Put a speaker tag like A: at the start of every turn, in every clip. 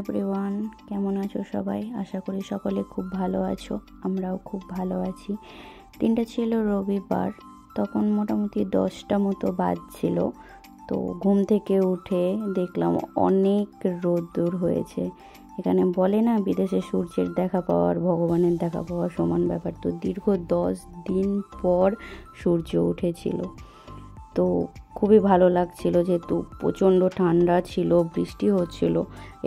A: Everyone, কেমন আছো সবাই? আশা করি সকলে খুব ভালো আছো। আমরাও খুব ভালো আছি। দিনটা ছিল রবিবার, তখন মোটামুটি 10টা মতো বাজছিল। তো ঘুম থেকে উঠে দেখলাম অনেক রোদ্দুর হয়েছে। এখানে বলে না, বিদেশে সূর্যের দেখা পাওয়ার ভগবানের দেখা পাওয়া সমান ব্যাপার। তো দীর্ঘ 10 দিন পর সূর্য উঠেছিল। তো খুবই ভালো লাগছিল, যেহেতু প্রচণ্ড ঠান্ডা ছিল, বৃষ্টি হচ্ছিল।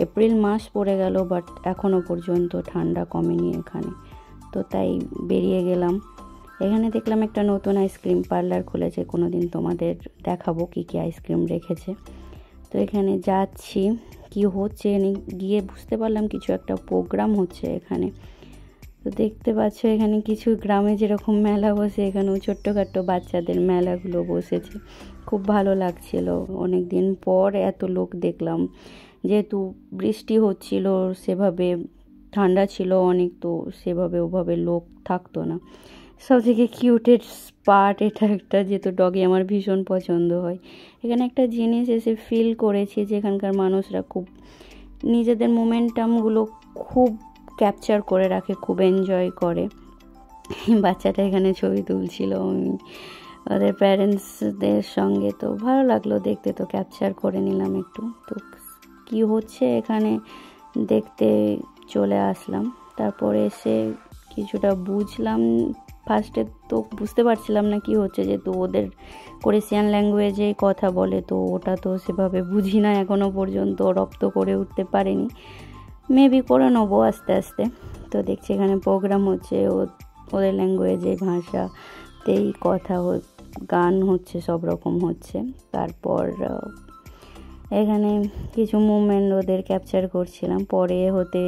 A: এপ্রিল মাস পড়ে গেল, বাট এখনও পর্যন্ত ঠান্ডা কমেনি এখানে। তো তাই বেরিয়ে গেলাম। এখানে দেখলাম একটা নতুন আইসক্রিম পার্লার খুলেছে, কোনো দিন তোমাদের দেখাবো কী কী আইসক্রিম রেখেছে। তো এখানে যাচ্ছি, কি হচ্ছে গিয়ে বুঝতে পারলাম কিছু একটা প্রোগ্রাম হচ্ছে এখানে। তো দেখতে পাচ্ছ এখানে কিছু গ্রামে যেরকম মেলা বসে, এখানেও ছোট্টখাট্টো বাচ্চাদের মেলাগুলো বসেছে। খুব ভালো লাগছিল, অনেক দিন পর এত লোক দেখলাম। যেহেতু বৃষ্টি হচ্ছিল, সেভাবে ঠান্ডা ছিল অনেক, তো সেভাবে ওভাবে লোক থাকতো না। সবথেকে কিউটের পার্ট এটা একটা, যেহেতু ডগি আমার ভীষণ পছন্দ হয়। এখানে একটা জিনিস এসে ফিল করেছি যে এখানকার মানুষরা খুব নিজেদের মোমেন্টামগুলো খুব ক্যাপচার করে রাখে, খুব এনজয় করে। বাচ্চাটা এখানে ছবি তুলছিল আমি ওদের প্যারেন্টসদের সঙ্গে, তো ভালো লাগলো দেখতে, তো ক্যাপচার করে নিলাম একটু। তো কি হচ্ছে এখানে দেখতে চলে আসলাম। তারপরে এসে কিছুটা বুঝলাম। ফার্স্টে তো বুঝতে পারছিলাম না কি হচ্ছে, যেহেতু ওদের কোরিয়ান ল্যাঙ্গুয়েজে কথা বলে, তো ওটা তো সেভাবে বুঝি না এখনও পর্যন্ত, রপ্ত করে উঠতে পারিনি। মেবি করে নেবো আস্তে আস্তে। তো দেখছি এখানে প্রোগ্রাম হচ্ছে, ওদের ল্যাঙ্গুয়েজে ভাষাতেই কথা গান হচ্ছে, সব রকম হচ্ছে। তারপর এখানে কিছু মুভমেন্ট ওদের ক্যাপচার করছিলাম। পরে হতে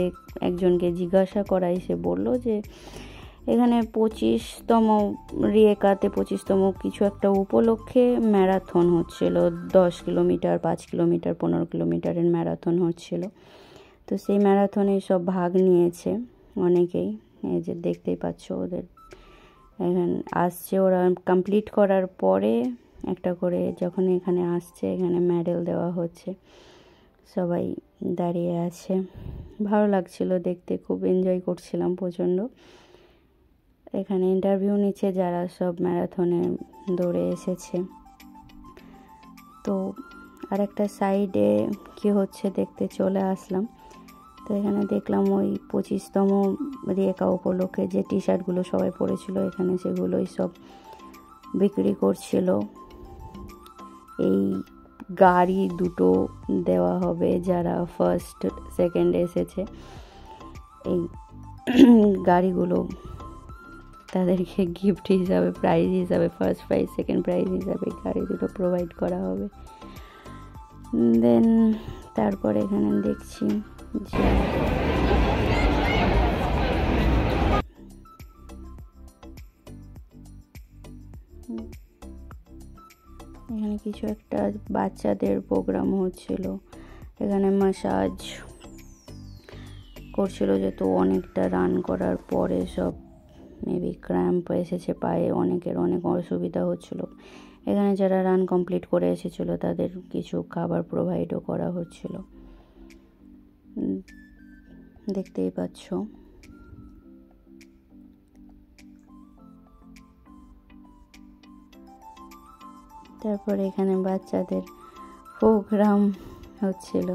A: একজনকে জিজ্ঞাসা করাই, সে বললো যে এখানে 25তম রিয়েকাতে 25তম কিছু একটা উপলক্ষে ম্যারাথন হচ্ছিল। 10 কিলোমিটার, 5 কিলোমিটার, 15 কিলোমিটারের ম্যারাথন হচ্ছিল। তো সেই ম্যারাথনে সব ভাগ নিয়েছে অনেকেই। এই যে দেখতেই পাচ্ছ ওদের এখানে আসছে, ওরা কমপ্লিট করার পরে একটা করে যখন এখানে আসছে, এখানে মেডেল দেওয়া হচ্ছে। সবাই দাঁড়িয়ে আছে, ভালো লাগছিল দেখতে, খুব এনজয় করছিলাম প্রচণ্ড। এখানে ইন্টারভিউ নিচ্ছে যারা সব ম্যারাথনে দৌড়ে এসেছে। তো আরেকটা সাইডে কি হচ্ছে দেখতে চলে আসলাম। তো এখানে দেখলাম ওই 25তম রিয়েকা উপলক্ষে যে টি শার্টগুলো সবাই পরেছিল, এখানে সেগুলোই সব বিক্রি করছিল। এই গাড়ি দুটো দেওয়া হবে যারা ফার্স্ট সেকেন্ড এসেছে, এই গাড়িগুলো তাদেরকে গিফট হিসাবে, প্রাইজ হিসাবে, ফার্স্ট প্রাইজ সেকেন্ড প্রাইজ হিসাবে গাড়ি দুটো প্রোভাইড করা হবে। দেন তারপর এখানে দেখছি যে এখানে কিছু একটা বাচ্চাদের প্রোগ্রাম হচ্ছিল। এখানে ম্যাসাজ করছিল, যেহেতু অনেকটা রান করার পরে সব মেবি ক্র্যাম্প এসেছে পায়ে, অনেকের অনেক অসুবিধা হচ্ছিল। এখানে যারা রান কমপ্লিট করে এসেছিল তাদের কিছু খাবার প্রোভাইডও করা হচ্ছিল, দেখতেই পাচ্ছ। তারপরে এখানে বাচ্চাদের প্রোগ্রাম হচ্ছিল।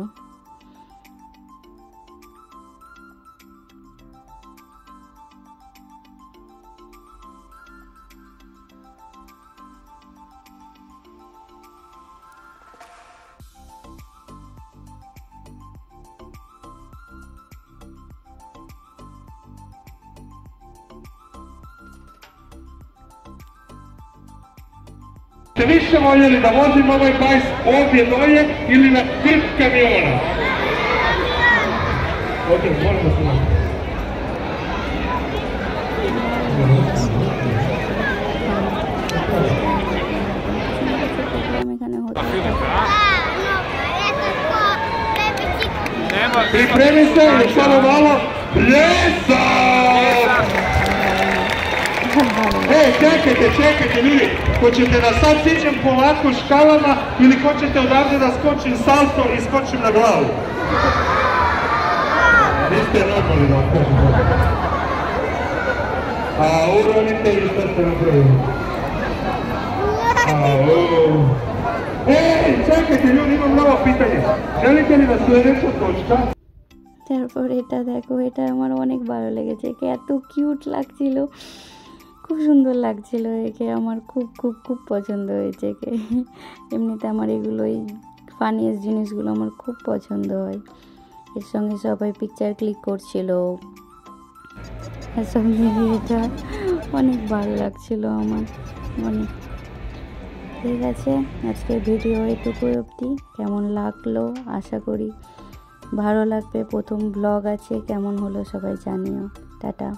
B: Se više voljeli da vozimo ovaj bajs ovdje dolje ili na krp kamiona. Ovdje, moramo se naći. Pripremi se, još samo malo. Pljesak! Čekajte ljudi, hoćete da sad siđem polako škalama ili hoćete odavde da skočim salto i skočim na glavu? non li do. Ora un'intervista se la prego. Sai che ti viene un nuovo pitanje. Želite li da sljedeća točka?
A: তারপর এটা দেখো, এটা আমার অনেক ভালো লেগেছে, একে এত কিউট লাগছিল, খুব সুন্দর লাগছিল একে, আমার খুব খুব খুব পছন্দ হয়েছে একে। এমনিতে আমার এগুলোই ফানিয়েস্ট জিনিসগুলো আমার খুব পছন্দ হয়। এর সঙ্গে সবাই পিকচার ক্লিক করছিল, সব মিলিয়ে এটা অনেক ভালো লাগছিল আমার অনেক। ঠিক আছে, আজকের ভিডিও এটুকুই অবধি। কেমন লাগলো আশা করি ভালো লাগবে। প্রথম ব্লগ আছে, কেমন হলো সবাই জানিও। টাটা।